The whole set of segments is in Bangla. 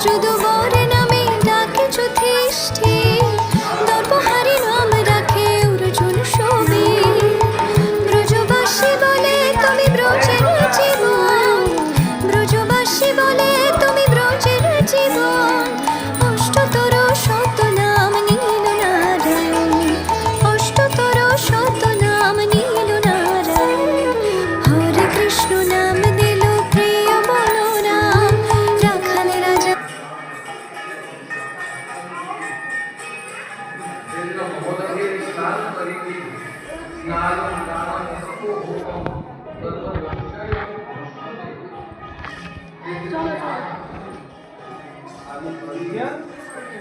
যদুবর নামে ডাকে যুধিষ্ঠির, দর্পহারি নাম রাখে অর্জুন শোভে। ব্রজবাসী বলে তুমি ব্রজের জীবন, ব্রজবাসী বলে তুমি ব্রজের জীবন। অষ্টতর শত নাম নীল নারায়ণ, অষ্টতর শত নাম নীল নারায়ণ। হরে কৃষ্ণ নাম দিল প্রিয় বলরাম, রাখাল রাজা। चलो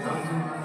चलो